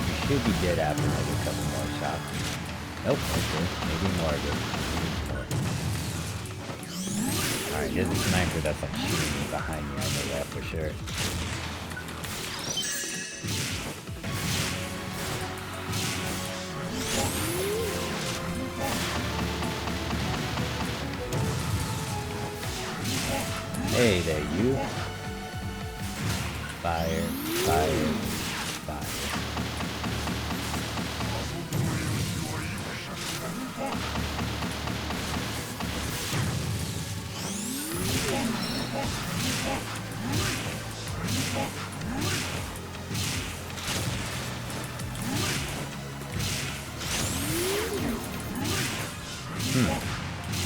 You should be dead after like a couple more shots. Nope, okay, maybe more of it. Alright, there's a sniper that's like shooting me behind me, I know that for sure. Hey there, you. Fire, fire, fire.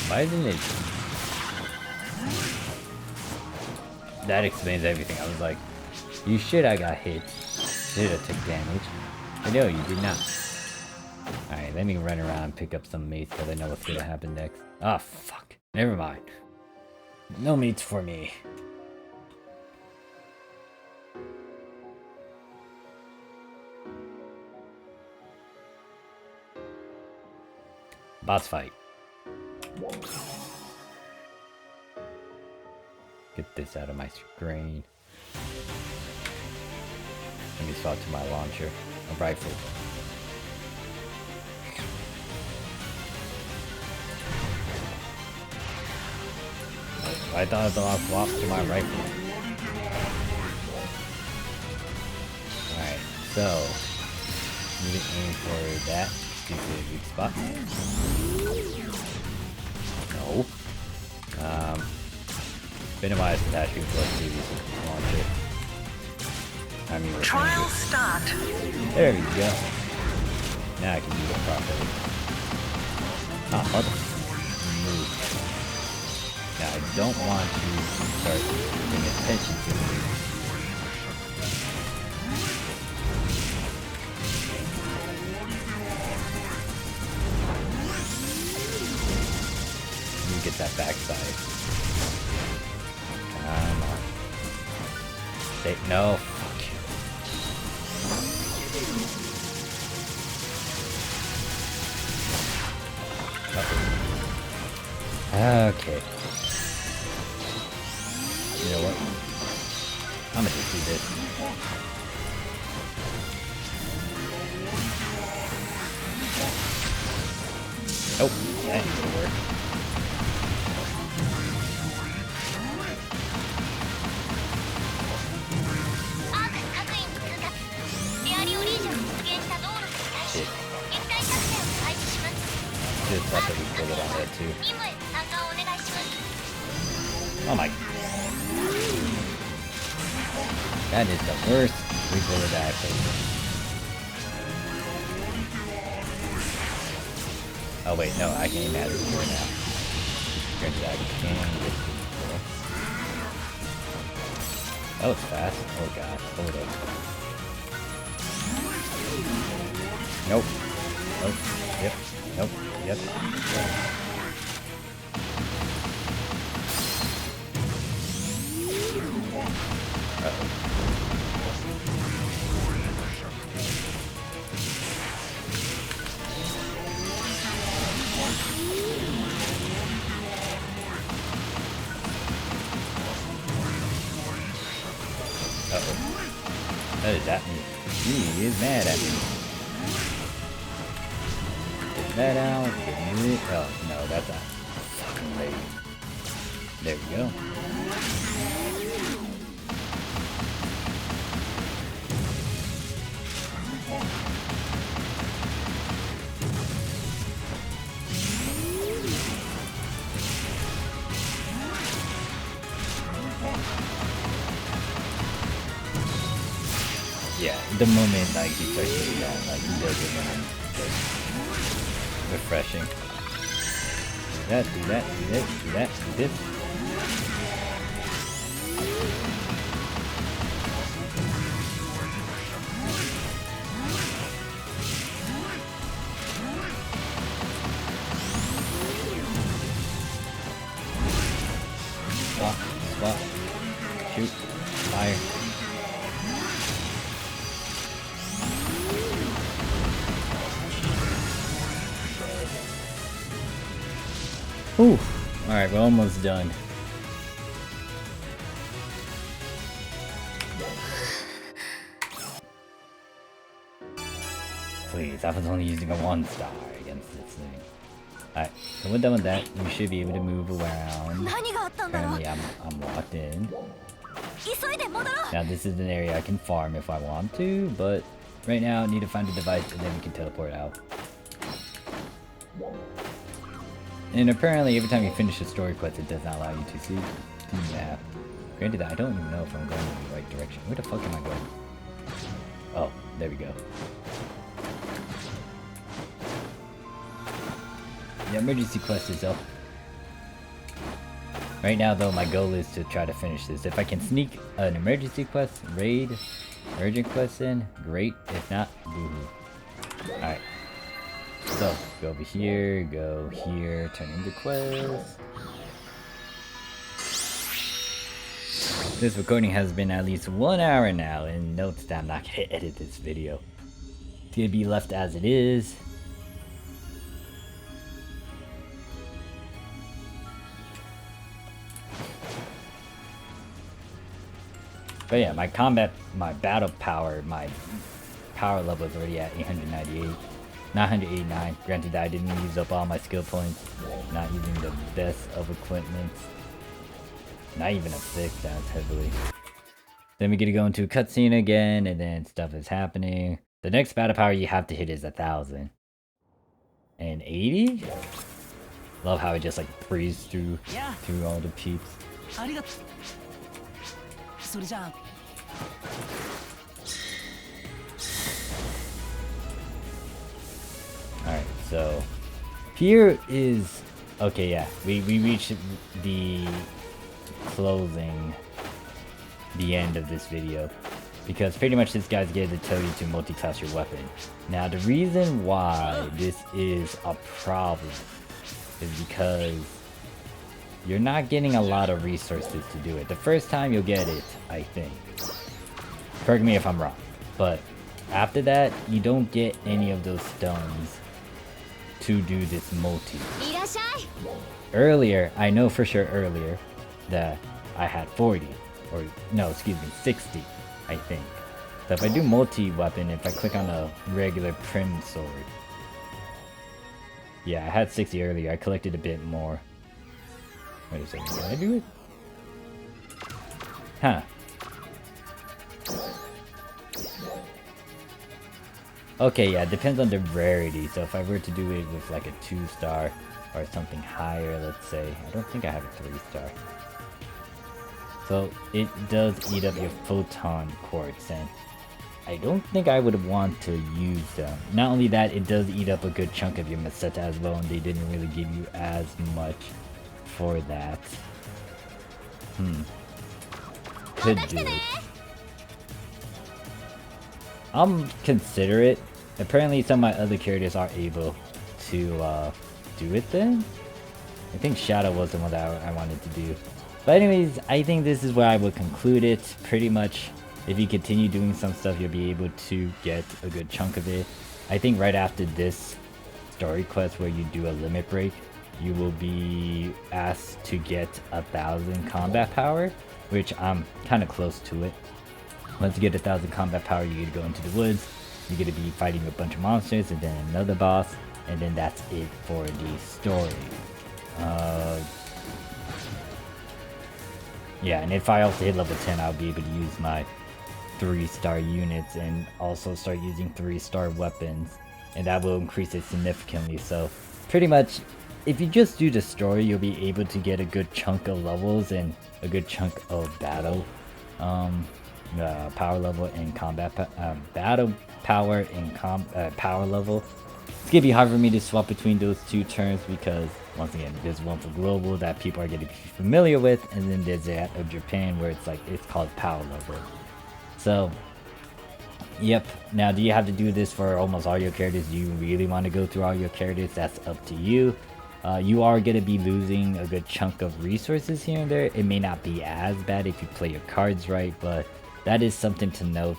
Why isn't it? That explains everything. I was like, you should have got hit. Should have took damage. But no, you did not. Alright, let me run around and pick up some mates because I know what's gonna happen next. Ah, fuck. Never mind. No mates for me. Boss fight. Get this out of my screen. Let me swap to my launcher. A rifle. I thought I'll swap to my rifle. Alright, so need to aim for that specific spot. No. Been a while since I actually played previous launcher. I mean, Trial start. there we go. Now I can do it properly. Ah, mother. Move. Now I don't want to start paying attention to it. Let me get that backside. Come on. No, fuck you. Okay. You know what? I'm gonna just do this. Oh, that ain't gonna work. Shit. Just thought that we pulled it on that too. Oh my. That is the worst re-bullet action. Oh wait, no, I can aim at it more now. Granted, I can get it. That was fast. Oh god, hold up. Nope. Nope. Yep. Nope. Yep. Uh-oh. Uh-oh. What does that mean? He is mad at me. Get that out. Get it. Oh, no, that's not fucking late. There we go. Yeah, the moment like he starts doing that, like he does it when I'm just refreshing. Do that, do that, do this, do that, do this. Spot, spot, shoot, fire. Whew. Alright, we're almost done. Please, I was only using a 1-star against this thing. Alright, so we're done with that. We should be able to move around. Currently, I'm locked in. Now, this is an area I can farm if I want to, but right now I need to find a device and then we can teleport out. And apparently, every time you finish a story quest, it does not allow you to see the map. Granted, I don't even know if I'm going in the right direction. Where the fuck am I going? Oh, there we go. The emergency quest is up. Right now, though, my goal is to try to finish this. If I can sneak an emergency quest, raid, urgent quest in, great. If not, boo-hoo. Alright. So, go over here, go here, turn in the quest. This recording has been at least 1 hour now, and note that I'm not gonna edit this video. It's gonna be left as it is. But yeah, my battle power, my power level is already at 898. 989. Granted that I didn't use up all my skill points. Not using the best of equipment. Not even a 6, that's heavily. Then we get to go into a cutscene again, and then stuff is happening. The next battle power you have to hit is 1000. And 80? Love how it just like breezed through all the peeps. Alright, so here is okay, yeah. We reached the end of this video. Because pretty much this guy's going to tell you to multi-class your weapon. Now the reason why this is a problem is because you're not getting a lot of resources to do it. The first time you'll get it, I think. Correct me if I'm wrong. But after that, you don't get any of those stones to do this multi. Earlier, I know for sure earlier that I had 40. Or, no, excuse me, 60. I think. So if I do multi-weapon, if I click on a regular prim sword. Yeah, I had 60 earlier. I collected a bit more. Wait a second, did I do it? Huh. Okay, yeah, it depends on the rarity. So if I were to do it with like a 2-star or something higher, let's say. I don't think I have a 3-star. So it does eat up your photon quartz, and I don't think I would want to use them. Not only that, it does eat up a good chunk of your meseta as well, and they didn't really give you as much for that. Could do it. Consider it. Apparently some of my other characters are able to do it then. I think Shadow was the one that I wanted to do. But anyways, I think this is where I would conclude it. Pretty much, if you continue doing some stuff, you'll be able to get a good chunk of it. I think right after this story quest where you do a limit break, you will be asked to get 1000 combat power, which I'm kind of close to it. Once you get 1000 combat power, you get to go into the woods. You're going to be fighting a bunch of monsters and then another boss, and then that's it for the story. Yeah, and if I also hit level 10, I'll be able to use my 3-star units and also start using 3-star weapons, and that will increase it significantly. So pretty much, if you just do the story, you'll be able to get a good chunk of levels and a good chunk of battle power level and combat battle power and power level. It's gonna be hard for me to swap between those two terms because once again, there's one for global that people are going to be familiar with, and then there's that of Japan where it's called power level. So yep. Now, do you have to do this for almost all your characters? Do you really want to go through all your characters? That's up to you. You are going to be losing a good chunk of resources here and there. It may not be as bad if you play your cards right, but that is something to note.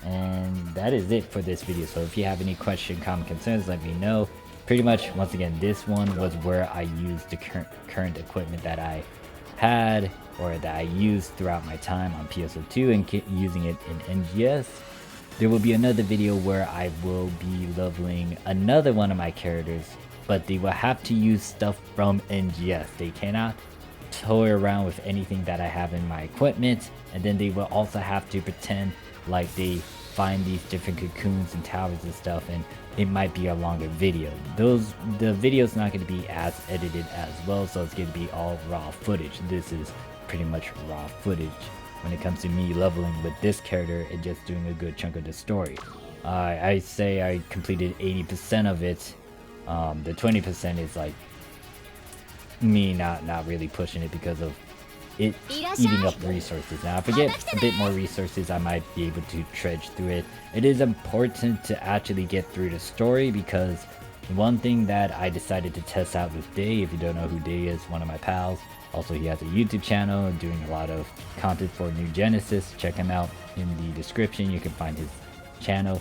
And that is it for this video. So if you have any question, comment, concerns, let me know. Pretty much, once again, this one was where I used the current equipment that I had, or that I used throughout my time on PSO2 and using it in NGS. There will be another video where I will be leveling another one of my characters, but they will have to use stuff from NGS. They cannot toy around with anything that I have in my equipment, and then they will also have to pretend like they find these different cocoons and towers and stuff, and it might be a longer video. The video's not going to be as edited as well, so it's going to be all raw footage. This is pretty much raw footage when it comes to me leveling with this character and just doing a good chunk of the story. I say I completed 80% of it. The 20% is like me not really pushing it because of it eating up resources. Now if I get a bit more resources, I might be able to trudge through it. It is important to actually get through the story, because one thing that I decided to test out with Day, if you don't know who Day is, one of my pals. Also, he has a YouTube channel doing a lot of content for New Genesis. Check him out in the description. You can find his channel.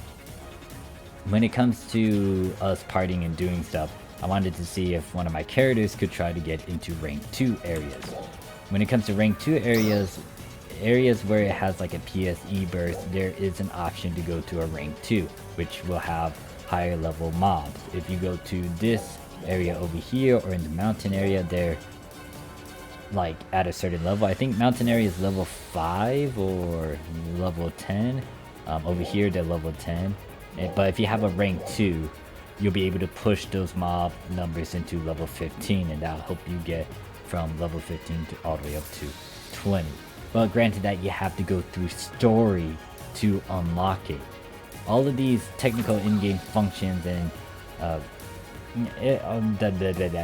When it comes to us partying and doing stuff, I wanted to see if one of my characters could try to get into rank 2 areas. When it comes to rank 2 areas, areas where it has like a PSE burst, there is an option to go to a rank 2, which will have higher level mobs. If you go to this area over here or in the mountain area, they're like at a certain level. I think mountain area is level 5 or level 10. Over here they're level 10. But if you have a rank 2, you'll be able to push those mob numbers into level 15, and that'll help you get from level 15 to all the way up to 20. But granted that you have to go through story to unlock it. All of these technical in-game functions and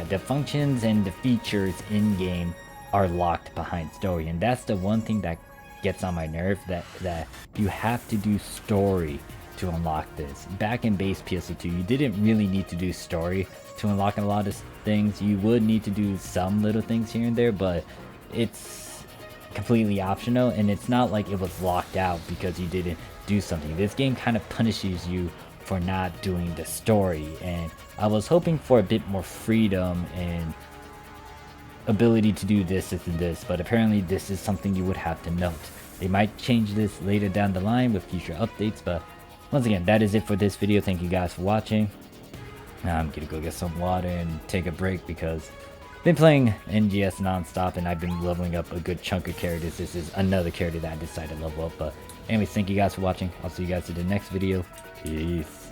the functions and the features in-game are locked behind story, and that's the one thing that gets on my nerve, that you have to do story to unlock this. Back in base PSO2, you didn't really need to do story to unlock a lot of things. You would need to do some little things here and there, but it's completely optional, and it's not like it was locked out because you didn't do something. This game kind of punishes you for not doing the story, and I was hoping for a bit more freedom and ability to do this and this, but apparently this is something you would have to note. They might change this later down the line with future updates, but once again, that is it for this video. Thank you guys for watching. Now I'm gonna go get some water and take a break because I've been playing NGS non-stop and I've been leveling up a good chunk of characters. This is another character that I decided to level up. But anyways, thank you guys for watching. I'll see you guys in the next video. Peace.